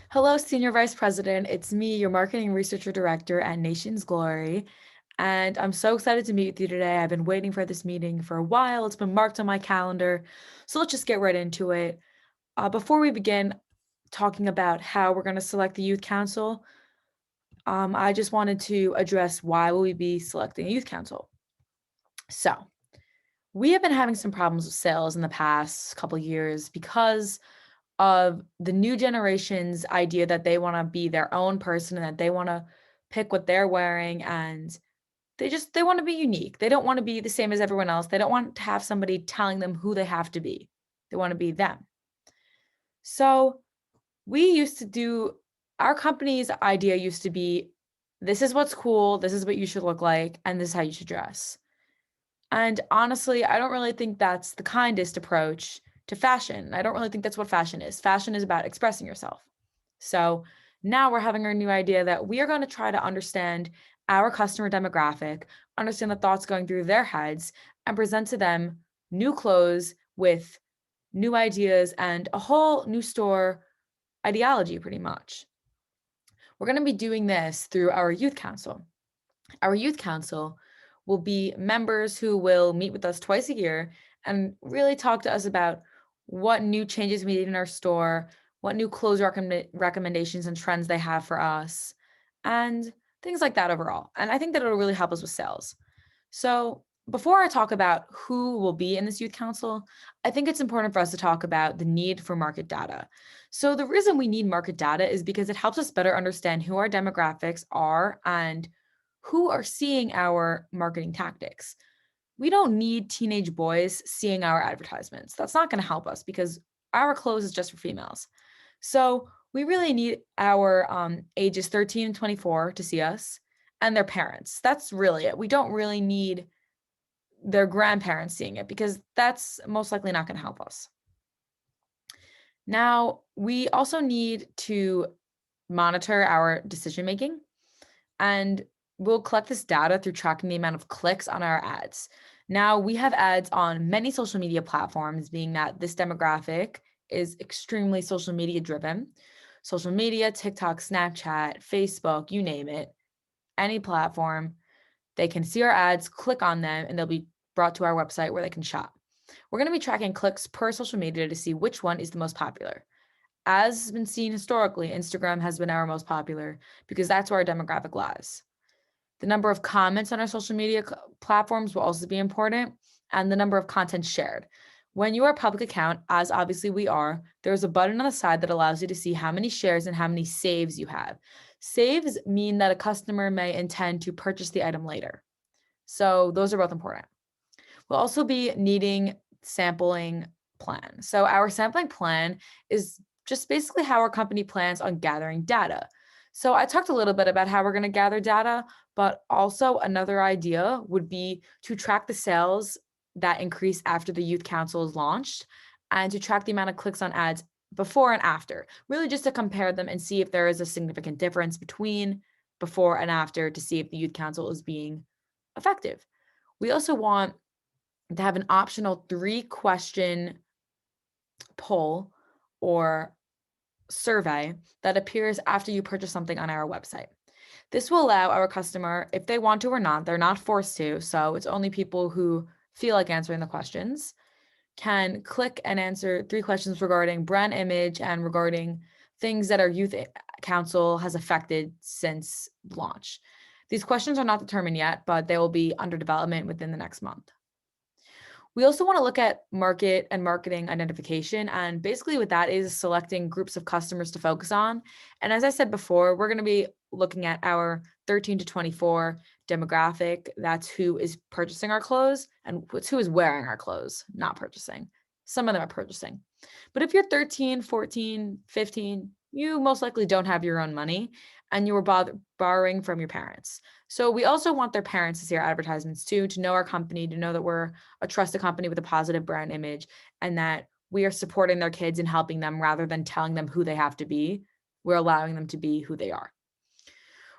Hello, Senior Vice President. It's me, your Marketing Researcher Director at Nation's Glory. And I'm so excited to meet with you today. I've been waiting for this meeting for a while. It's been marked on my calendar. So let's just get right into it. Before we begin talking about how we're going to select the Youth Council, I just wanted to address why will we be selecting a Youth Council. So we have been having some problems with sales in the past couple years because of the new generation's idea that they want to be their own person and that they want to pick what they're wearing, and they want to be unique. They don't want to be the same as everyone else. They don't want to have somebody telling them who they have to be. They want to be them. So we used to do our company's idea used to be, this is what's cool, this is what you should look like, and this is how you should dress. And honestly, I don't really think that's the kindest approach to fashion. I don't really think that's what fashion is. Fashion is about expressing yourself. So now we're having our new idea that we are going to try to understand our customer demographic, understand the thoughts going through their heads, and present to them new clothes with new ideas and a whole new store ideology, pretty much. We're going to be doing this through our youth council. Our youth council will be members who will meet with us twice a year and really talk to us about what new changes we need in our store, what new clothes recommendations and trends they have for us, and things like that overall. And I think that it'll really help us with sales. So before I talk about who will be in this youth council, I think it's important for us to talk about the need for market data. So the reason we need market data is because it helps us better understand who our demographics are and who are seeing our marketing tactics. We don't need teenage boys seeing our advertisements. That's not going to help us because our clothes is just for females. So we really need our ages 13 and 24 to see us, and their parents. That's really it. We don't really need their grandparents seeing it because that's most likely not going to help us. Now, we also need to monitor our decision making, and we'll collect this data through tracking the amount of clicks on our ads. Now, we have ads on many social media platforms, being that this demographic is extremely social media driven. Social media, TikTok, Snapchat, Facebook, you name it, any platform, they can see our ads, click on them, and they'll be brought to our website where they can shop. We're going to be tracking clicks per social media to see which one is the most popular. As has been seen historically, Instagram has been our most popular because that's where our demographic lies. The number of comments on our social media platforms will also be important, and the number of content shared. When you are a public account, as obviously we are, there's a button on the side that allows you to see how many shares and how many saves you have. Saves mean that a customer may intend to purchase the item later. So those are both important. We'll also be needing sampling plan. So our sampling plan is just basically how our company plans on gathering data. So I talked a little bit about how we're going to gather data, but also another idea would be to track the sales that increase after the youth council is launched and to track the amount of clicks on ads before and after, really just to compare them and see if there is a significant difference between before and after to see if the youth council is being effective. We also want to have an optional 3-question poll or survey that appears after you purchase something on our website. This will allow our customer, if they want to or not, they're not forced to, so it's only people who feel like answering the questions, can click and answer 3 questions regarding brand image and regarding things that our youth council has affected since launch. These questions are not determined yet, but they will be under development within the next month. We also want to look at market and marketing identification. And basically what that is selecting groups of customers to focus on. And as I said before, we're going to be looking at our 13 to 24 demographic. That's who is purchasing our clothes and who is wearing our clothes, not purchasing. Some of them are purchasing. But if you're 13, 14, 15, you most likely don't have your own money and you were borrowing from your parents. So we also want their parents to see our advertisements too, to know our company, to know that we're a trusted company with a positive brand image and that we are supporting their kids and helping them rather than telling them who they have to be. We're allowing them to be who they are.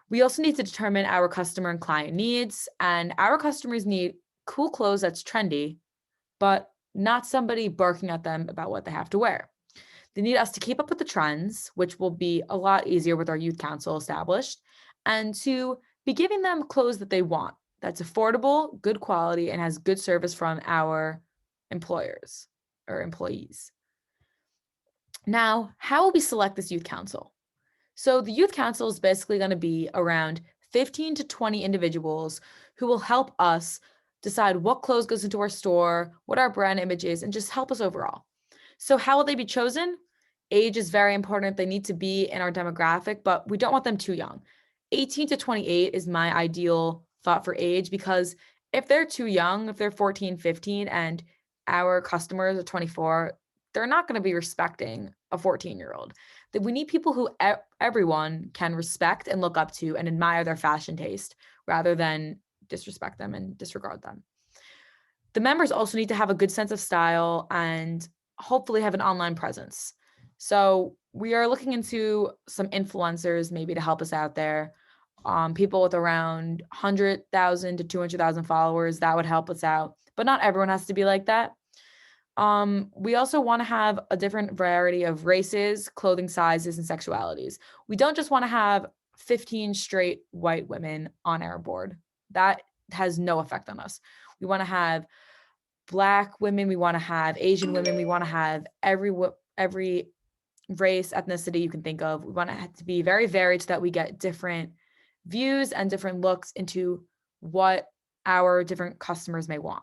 We also need to determine our customer and client needs, and our customers need cool clothes that's trendy, but not somebody barking at them about what they have to wear. They need us to keep up with the trends, which will be a lot easier with our youth council established, and to be giving them clothes that they want, that's affordable, good quality, and has good service from our employers or employees. Now, how will we select this youth council? So the youth council is basically going to be around 15 to 20 individuals who will help us decide what clothes goes into our store, what our brand image is, and just help us overall. So how will they be chosen? Age is very important. They need to be in our demographic, but we don't want them too young. 18 to 28 is my ideal thought for age, because if they're too young, if they're 14, 15, and our customers are 24, they're not going to be respecting a 14-year-old. That we need people who everyone can respect and look up to and admire their fashion taste rather than disrespect them and disregard them. The members also need to have a good sense of style and hopefully have an online presence. So we are looking into some influencers maybe to help us out there. People with around 100,000 to 200,000 followers, that would help us out. But not everyone has to be like that. We also want to have a different variety of races, clothing sizes, and sexualities. We don't just want to have 15 straight white women on our board. That has no effect on us. We want to have Black women. We want to have Asian women. We want to have every race, ethnicity you can think of. We want it to be very varied so that we get different views and different looks into what our different customers may want.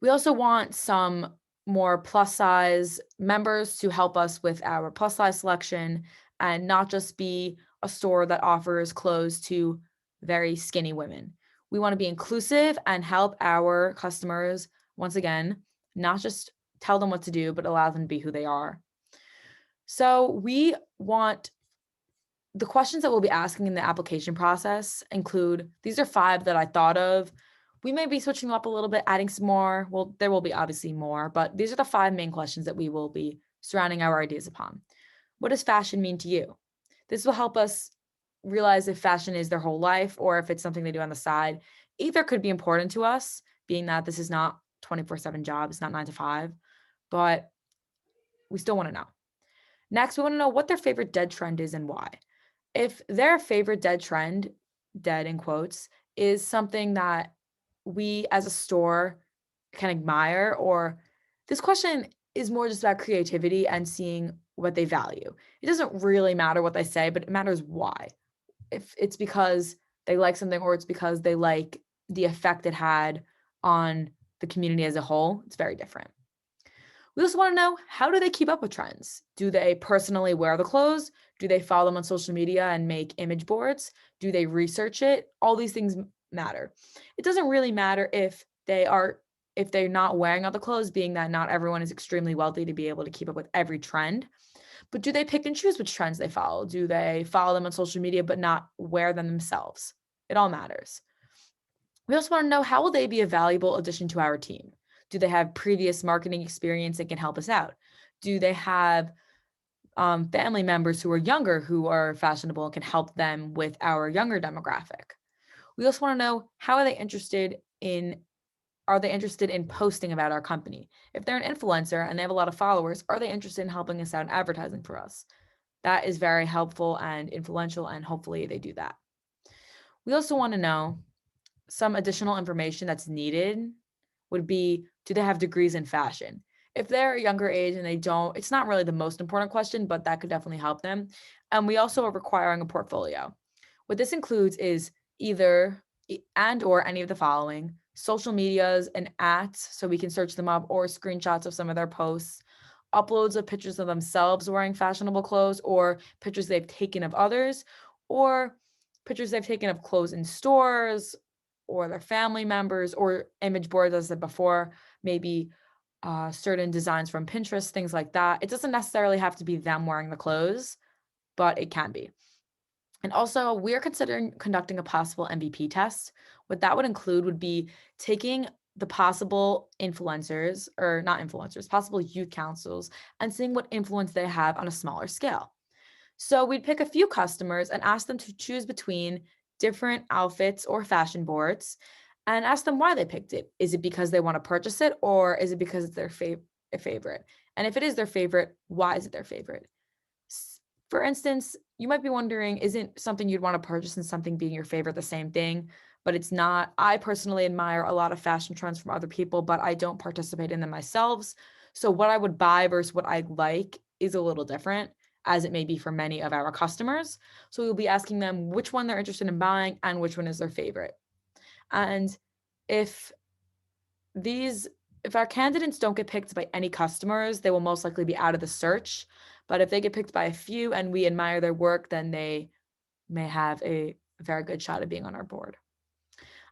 We also want some more plus size members to help us with our plus size selection and not just be a store that offers clothes to very skinny women. We want to be inclusive and help our customers, once again, not just tell them what to do, but allow them to be who they are. So we want the questions that we'll be asking in the application process include, these are 5 that I thought of. We may be switching them up a little bit, adding some more. Well, there will be obviously more, but these are the 5 main questions that we will be surrounding our ideas upon. What does fashion mean to you? This will help us realize if fashion is their whole life or if it's something they do on the side. Either could be important to us, being that this is not 24/7 job, it's not 9 to 5, but we still want to know. Next, we want to know what their favorite dead trend is and why. If their favorite dead trend, dead in quotes, is something that we as a store can admire, or this question is more just about creativity and seeing what they value. It doesn't really matter what they say, but it matters why. If it's because they like something or it's because they like the effect it had on the community as a whole, it's very different. We also want to know, how do they keep up with trends? Do they personally wear the clothes? Do they follow them on social media and make image boards? Do they research it? All these things matter. It doesn't really matter if they're not wearing all the clothes, being that not everyone is extremely wealthy to be able to keep up with every trend. But do they pick and choose which trends they follow? Do they follow them on social media but not wear them themselves? It all matters. We also want to know, how will they be a valuable addition to our team? Do they have previous marketing experience that can help us out? Do they have family members who are younger, who are fashionable and can help them with our younger demographic? We also want to know, how are they interested in posting about our company? If they're an influencer and they have a lot of followers, are they interested in helping us out in advertising for us? That is very helpful and influential, and hopefully they do that. We also want to know some additional information that's needed would be, do they have degrees in fashion? If they're a younger age and they don't, it's not really the most important question, but that could definitely help them. And we also are requiring a portfolio. What this includes is either and or any of the following: social medias and ats, so we can search them up, or screenshots of some of their posts, uploads of pictures of themselves wearing fashionable clothes, or pictures they've taken of others, or pictures they've taken of clothes in stores or their family members, or image boards, as I said before, maybe certain designs from Pinterest, things like that. It doesn't necessarily have to be them wearing the clothes, but it can be. And also, we are considering conducting a possible MVP test. What that would include would be taking the possible influencers, or not influencers, possible youth councils, and seeing what influence they have on a smaller scale. So we'd pick a few customers and ask them to choose between different outfits or fashion boards and ask them why they picked it. Is it because they want to purchase it, or is it because it's their favorite? And if it is their favorite, why is it their favorite? For instance, you might be wondering, isn't something you'd want to purchase and something being your favorite the same thing? But it's not. I personally admire a lot of fashion trends from other people, but I don't participate in them myself. So what I would buy versus what I like is a little different, as it may be for many of our customers. So we'll be asking them which one they're interested in buying and which one is their favorite. And if these if our candidates don't get picked by any customers, they will most likely be out of the search. But if they get picked by a few and we admire their work, then they may have a very good shot at being on our board.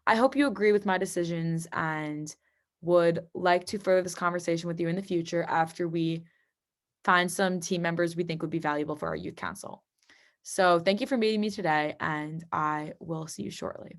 I hope you agree with my decisions and would like to further this conversation with you in the future after we find some team members we think would be valuable for our youth council. So thank you for meeting me today, and I will see you shortly.